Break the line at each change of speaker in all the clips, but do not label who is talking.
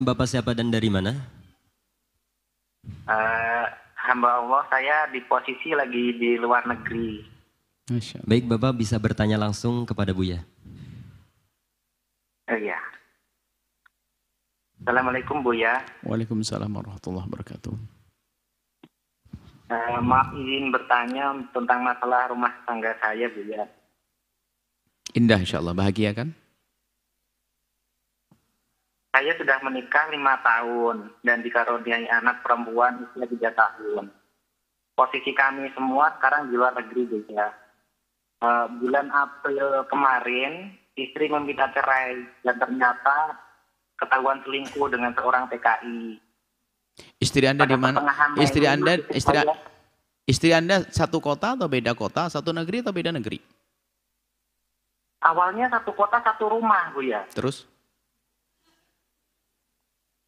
Bapak siapa dan dari mana?
Hamba Allah, saya di posisi lagi di luar negeri.
Masya Allah.
Baik, Bapak bisa bertanya langsung kepada Buya.
Iya. Assalamualaikum Buya.
Waalaikumsalam warahmatullahi wabarakatuh.
Maaf izin bertanya tentang masalah rumah tangga saya Buya.
Indah insya Allah, bahagia kan?
Saya sudah menikah 5 tahun dan dikaruniai anak perempuan usia 3 tahun. Posisi kami semua sekarang di luar negeri Buya. Bulan April kemarin istri meminta cerai dan ternyata ketahuan selingkuh dengan seorang TKI.
Istri Anda di mana? Istri Anda satu kota atau beda kota? Satu negeri atau beda negeri?
Awalnya satu kota satu rumah Buya.
Terus?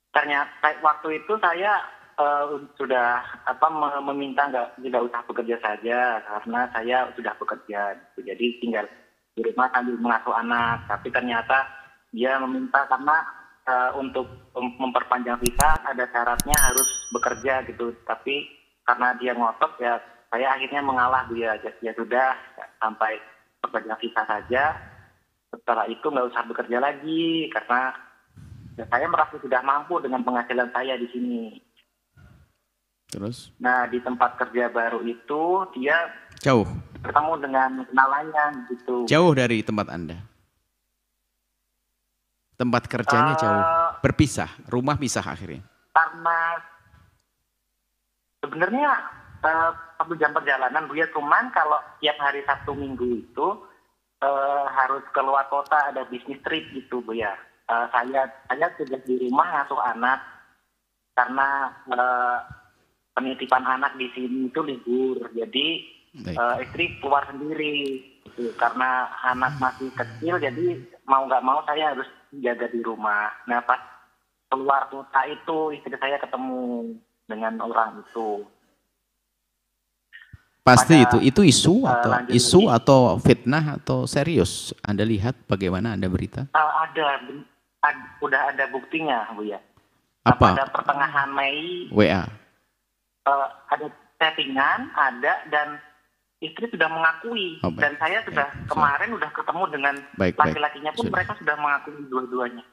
Ternyata waktu itu saya sudah meminta tidak usah bekerja saja karena saya sudah bekerja. Jadi tinggal di rumah sambil mengasuh anak. Tapi ternyata dia meminta karena untuk memperpanjang visa ada syaratnya harus bekerja gitu. Tapi karena dia ngotot ya saya akhirnya mengalah dia. Ya sudah sampai perpanjang visa saja. Setelah itu nggak usah bekerja lagi karena saya merasa sudah mampu dengan penghasilan saya di sini.
Terus?
Nah di tempat kerja baru itu dia
Jauh?
bertemu dengan kenalannya gitu.
Jauh dari tempat Anda? Tempat kerjanya jauh? Berpisah? Rumah pisah akhirnya?
Karena sebenarnya 1 jam perjalanan Buya, cuman kalau tiap hari Sabtu Minggu itu harus keluar kota ada bisnis trip gitu Buya. Saya tugas di rumah ngasuh anak karena penitipan anak di sini itu libur. Jadi istri keluar sendiri gitu. Karena anak masih kecil jadi mau nggak mau saya harus jaga di rumah. Nah pas keluar kota itu istri saya ketemu dengan orang itu.
Pasti itu isu atau fitnah atau serius? Anda lihat bagaimana Anda berita?
Udah ada buktinya Buya.
Apa?
Pada pertengahan Mei
WA?
ada settingan, dan istri sudah mengakui. Dan saya sudah kemarin sudah ketemu dengan laki-lakinya pun mereka sudah mengakui dua-duanya.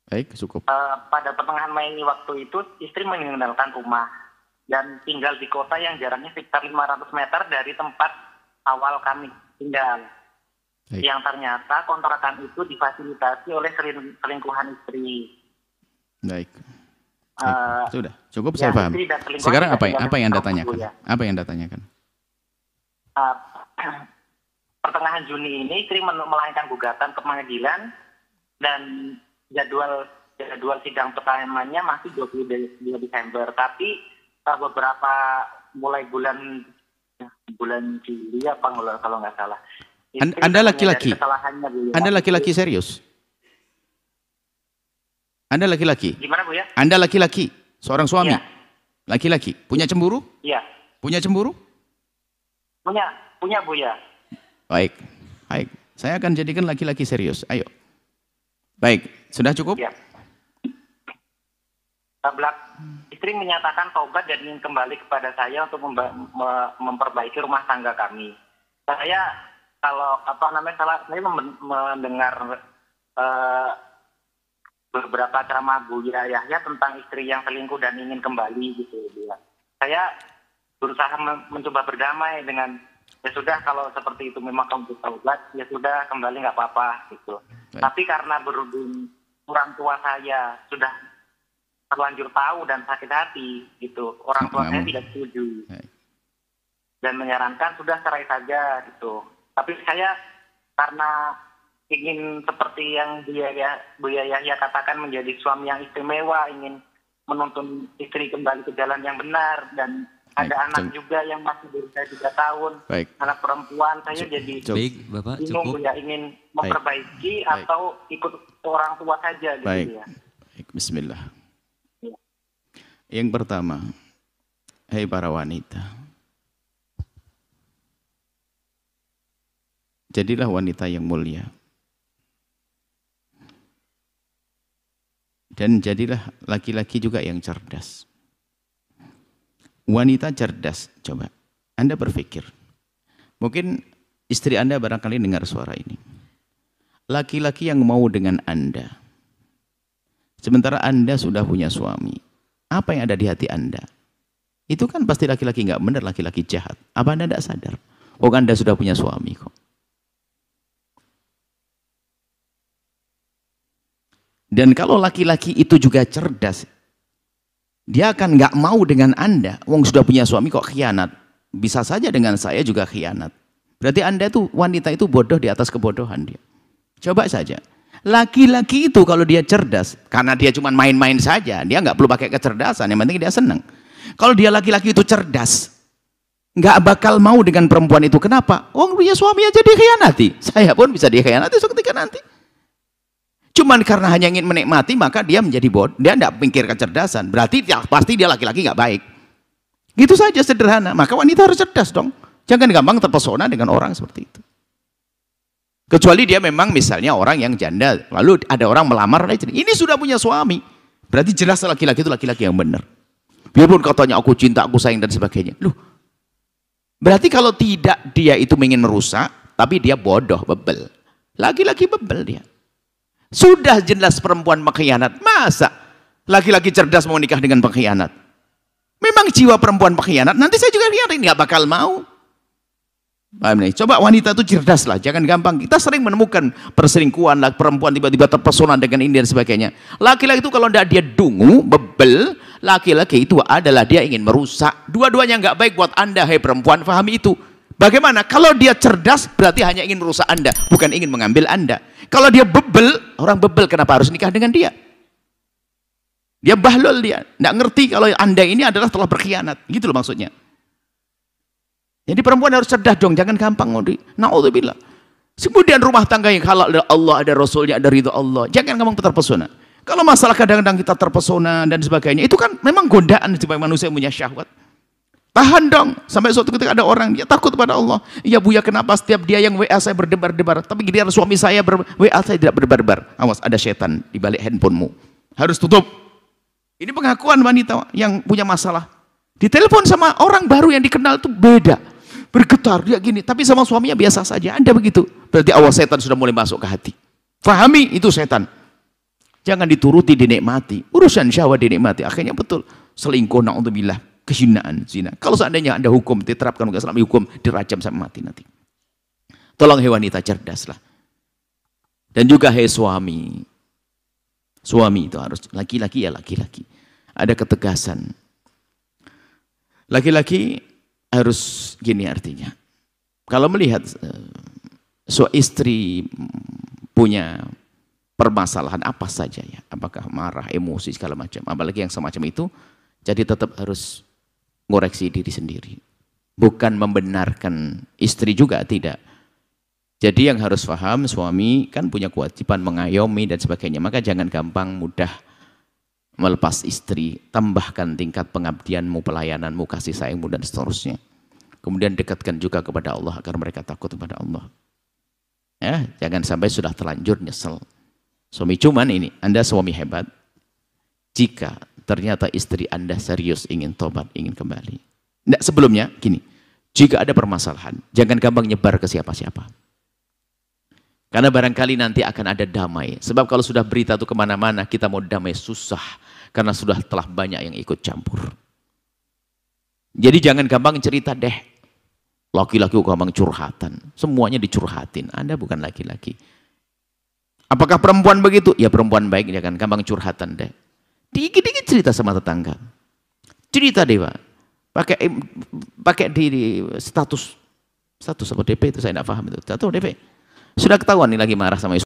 Baik, cukup.
Pada pertengahan Mei waktu itu istri meninggalkan rumah dan tinggal di kota yang jaraknya sekitar 500 meter dari tempat awal kami tinggal. Baik. Yang ternyata kontrakan itu difasilitasi oleh selingkuhan istri.
Baik. Sudah, cukup saya paham. Sekarang apa yang Anda tanyakan? Apa yang Anda tanyakan?
Pertengahan Juni ini istri melayangkan gugatan ke pengadilan dan jadwal sidang pertamanya masih 22 Desember. Tapi beberapa mulai bulan Juli kalau nggak salah.
Anda laki-laki? Anda laki-laki serius? Anda laki-laki?
Gimana Bu ya?
Anda laki-laki, seorang suami? Laki-laki, punya cemburu?
Iya.
Punya cemburu?
Punya Bu ya.
Baik. Saya akan jadikan laki-laki serius. Ayo. Baik, sudah cukup?
Iya. Istri menyatakan tobat dan ingin kembali kepada saya untuk memperbaiki rumah tangga kami. Saya saya mendengar beberapa ceramah Buya Yahya tentang istri yang selingkuh dan ingin kembali gitu ya. Saya berusaha mencoba berdamai dengan ya sudah kalau seperti itu memang kamu bertaubat ya sudah kembali nggak apa-apa gitu. Baik. Tapi karena berhubung orang tua saya sudah terlanjur tahu dan sakit hati gitu, orang tua saya tidak setuju. Baik. Dan menyarankan sudah cerai saja gitu. Tapi saya karena ingin seperti yang Buya Yahya katakan menjadi suami yang istimewa, ingin menuntun istri kembali ke jalan yang benar dan ada anak juga yang masih berusia 3 tahun. Baik. Anak perempuan, saya jadi bingung ya ingin memperbaiki atau ikut orang tua saja gitu ya.
Baik, bismillah. Ya. Yang pertama, hai para wanita, jadilah wanita yang mulia. Dan jadilah laki-laki juga yang cerdas. Wanita cerdas, coba. Anda berpikir. Mungkin istri Anda barangkali dengar suara ini. Laki-laki yang mau dengan Anda. Sementara Anda sudah punya suami. Apa yang ada di hati Anda? Itu kan pasti laki-laki nggak benar, laki-laki jahat. Apa Anda tidak sadar? Oh, Anda sudah punya suami kok. Dan kalau laki-laki itu juga cerdas, dia akan nggak mau dengan Anda. Wong sudah punya suami kok khianat. Bisa saja dengan saya juga khianat. Berarti Anda itu, wanita itu bodoh di atas kebodohan dia. Coba saja. Laki-laki itu kalau dia cerdas, karena dia cuma main-main saja, dia nggak perlu pakai kecerdasan, yang penting dia senang. Kalau dia laki-laki itu cerdas, nggak bakal mau dengan perempuan itu. Kenapa? Wong punya suami aja dikhianati. Saya pun bisa dikhianati seketika nanti. Cuman karena hanya ingin menikmati, maka dia menjadi bodoh. Dia tidak mikir kecerdasan. Berarti ya, pasti dia laki-laki nggak baik. Gitu saja sederhana. Maka wanita harus cerdas dong. Jangan gampang terpesona dengan orang seperti itu. Kecuali dia memang misalnya orang yang janda. Lalu ada orang melamar. Ini sudah punya suami. Berarti jelas laki-laki itu laki-laki yang benar. Biarpun katanya aku cinta, aku sayang dan sebagainya. Loh, berarti kalau tidak dia itu ingin merusak, tapi dia bodoh, bebel. Laki-laki bebel dia. Sudah jelas perempuan pengkhianat. Masa laki-laki cerdas mau nikah dengan pengkhianat? Memang jiwa perempuan pengkhianat. Nanti saya juga khianat, nggak bakal mau. Paham nih? Coba wanita itu cerdas lah. Jangan gampang. Kita sering menemukan perselingkuhan, perempuan tiba-tiba terpesona dengan ini dan sebagainya. Laki-laki itu kalau tidak dia dungu, bebel, laki-laki itu adalah dia ingin merusak. Dua-duanya nggak baik buat Anda, hai perempuan. Pahami itu. Bagaimana? Kalau dia cerdas, berarti hanya ingin merusak Anda, bukan ingin mengambil Anda. Kalau dia bebel, orang bebel kenapa harus nikah dengan dia? Dia bahlul dia. Nggak ngerti kalau Anda ini adalah telah berkhianat. Gitu loh maksudnya. Jadi perempuan harus cerdas dong, jangan gampang. Na'udzubillah. Kemudian rumah tangga yang halal ada Allah, ada Rasulnya, ada ridho Allah. Jangan gampang terpesona. Kalau masalah kadang-kadang kita terpesona dan sebagainya, itu kan memang godaan sebagai manusia yang punya syahwat. Tahan dong, sampai suatu ketika ada orang, dia takut pada Allah. Iya Buya, kenapa setiap dia yang WA saya berdebar-debar, tapi dia suami saya WA saya tidak berdebar-debar. Awas, ada setan di balik handphonemu. Harus tutup. Ini pengakuan wanita yang punya masalah. Ditelepon sama orang baru yang dikenal itu beda. Bergetar, dia gini. Tapi sama suaminya biasa saja. Anda begitu. Berarti awas, setan sudah mulai masuk ke hati. Fahami, itu setan. Jangan dituruti, dinikmati. Urusan syahwat dinikmati. Akhirnya betul. Selingkuh, na'udzubillah. Kehinaan, zina. Kalau seandainya Anda hukum, diterapkan Islami hukum, dirajam sampai mati nanti. Tolong hei wanita cerdaslah. Dan juga hei suami. Suami itu harus, laki-laki ya laki-laki. Ada ketegasan. Laki-laki harus gini artinya. Kalau melihat istri punya permasalahan apa saja ya, apakah marah, emosi, segala macam. Apalagi yang semacam itu, jadi tetap harus ngoreksi diri sendiri. Bukan membenarkan istri juga, tidak. Jadi yang harus paham, suami kan punya kewajiban mengayomi dan sebagainya. Maka jangan gampang mudah melepas istri. Tambahkan tingkat pengabdianmu, pelayananmu, kasih sayangmu dan seterusnya. Kemudian dekatkan juga kepada Allah agar mereka takut kepada Allah. Ya, jangan sampai sudah terlanjur nyesel. Suami cuman ini, Anda suami hebat. Jika ternyata istri Anda serius ingin tobat, ingin kembali. Nggak, sebelumnya, gini. Jika ada permasalahan, jangan gampang nyebar ke siapa-siapa. Karena barangkali nanti akan ada damai. Sebab kalau sudah berita itu kemana-mana, kita mau damai susah. Karena sudah telah banyak yang ikut campur. Jadi jangan gampang cerita deh. Laki-laki gampang curhatan. Semuanya dicurhatin. Anda bukan laki-laki. Apakah perempuan begitu? Ya perempuan baik, jangan gampang curhatan deh. Dikit-dikit cerita sama tetangga. Cerita deh Pak. Pakai di status apa DP itu saya tidak paham itu. Status DP. Sudah ketahuan nih lagi marah sama